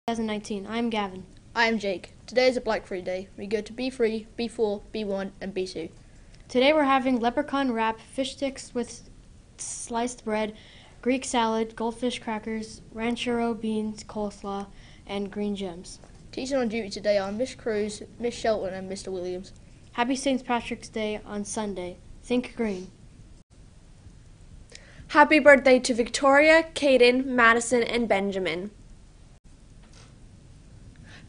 2019. I'm Gavin. I'm Jake. Today is a Black Friday day. We go to B3, B4, B1, and B2. Today we're having leprechaun wrap, fish sticks with sliced bread, Greek salad, goldfish crackers, ranchero beans, coleslaw, and green gems. Teachers on duty today are Miss Cruz, Miss Shelton, and Mr. Williams. Happy St. Patrick's Day on Sunday. Think green. Happy birthday to Victoria, Caden, Madison, and Benjamin.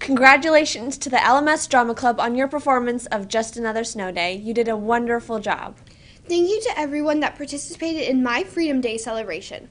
Congratulations to the LMS Drama Club on your performance of Just Another Snow Day. You did a wonderful job. Thank you to everyone that participated in my Freedom Day celebration.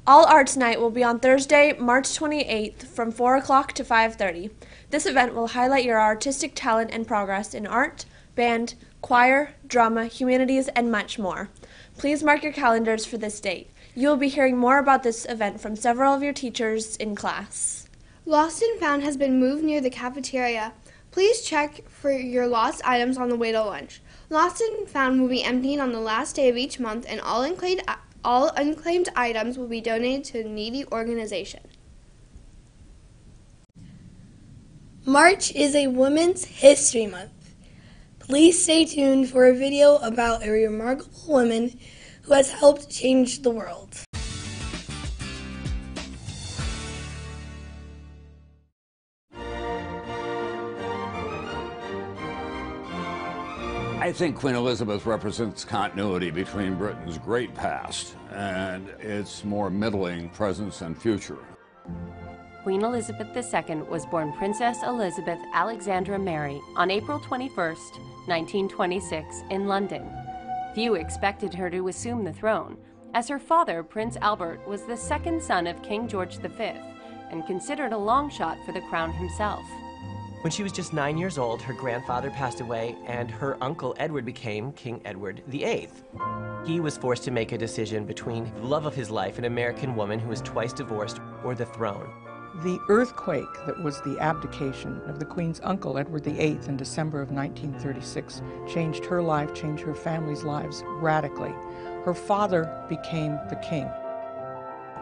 All Arts Night will be on Thursday, March 28th from 4 o'clock to 5:30. This event will highlight your artistic talent and progress in art, band, choir, drama, humanities, and much more. Please mark your calendars for this date. You will be hearing more about this event from several of your teachers in class. Lost and Found has been moved near the cafeteria. Please check for your lost items on the way to lunch. Lost and Found will be emptying on the last day of each month, and all unclaimed items will be donated to a needy organization. March is a Women's History Month. Please stay tuned for a video about a remarkable woman who has helped change the world. I think Queen Elizabeth represents continuity between Britain's great past and its more middling present and future. Queen Elizabeth II was born Princess Elizabeth Alexandra Mary on April 21, 1926, in London. Few expected her to assume the throne, as her father, Prince Albert, was the second son of King George V and considered a long shot for the crown himself. When she was just 9 years old, her grandfather passed away and her uncle Edward became King Edward VIII. He was forced to make a decision between the love of his life, an American woman who was twice divorced, or the throne. The earthquake that was the abdication of the Queen's uncle, Edward VIII, in December of 1936, changed her life, changed her family's lives radically. Her father became the king.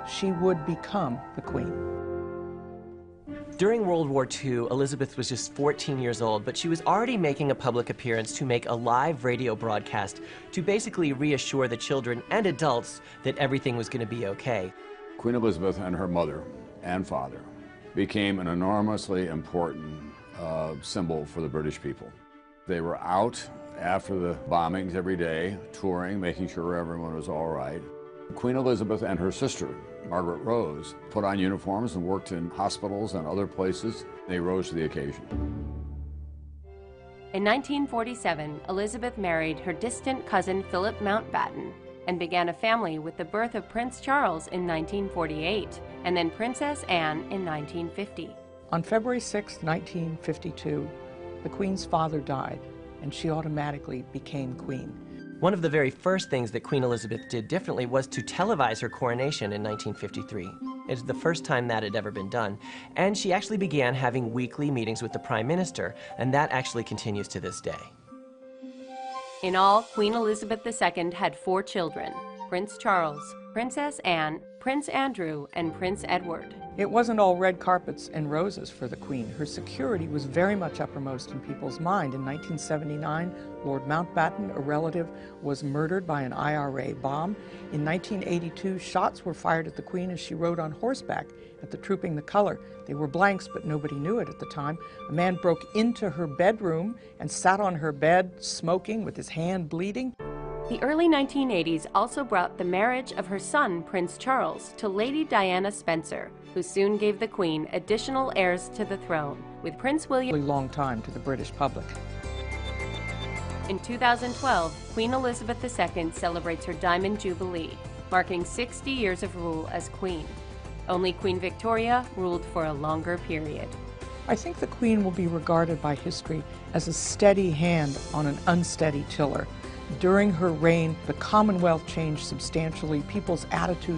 She would become the queen. During World War II, Elizabeth was just 14 years old, but she was already making a public appearance to make a live radio broadcast to basically reassure the children and adults that everything was going to be okay. Queen Elizabeth and her mother and father became an enormously important symbol for the British people. They were out after the bombings every day, touring, making sure everyone was all right. Queen Elizabeth and her sister, Margaret Rose, put on uniforms and worked in hospitals and other places. They rose to the occasion. In 1947, Elizabeth married her distant cousin Philip Mountbatten and began a family with the birth of Prince Charles in 1948 and then Princess Anne in 1950. On February 6, 1952, the Queen's father died, and she automatically became queen. One of the very first things that Queen Elizabeth did differently was to televise her coronation in 1953. It's the first time that had ever been done. And she actually began having weekly meetings with the Prime Minister, and that actually continues to this day. In all, Queen Elizabeth II had 4 children: Prince Charles, Princess Anne, Prince Andrew, and Prince Edward. It wasn't all red carpets and roses for the Queen. Her security was very much uppermost in people's mind. In 1979, Lord Mountbatten, a relative, was murdered by an IRA bomb. In 1982, shots were fired at the Queen as she rode on horseback at the Trooping the Color. They were blanks, but nobody knew it at the time. A man broke into her bedroom and sat on her bed, smoking, with his hand bleeding. The early 1980s also brought the marriage of her son, Prince Charles, to Lady Diana Spencer, who soon gave the Queen additional heirs to the throne, with Prince William. A long time to the British public. In 2012, Queen Elizabeth II celebrates her Diamond Jubilee, marking 60 years of rule as Queen. Only Queen Victoria ruled for a longer period. I think the Queen will be regarded by history as a steady hand on an unsteady tiller. During her reign, the Commonwealth changed substantially. People's attitudes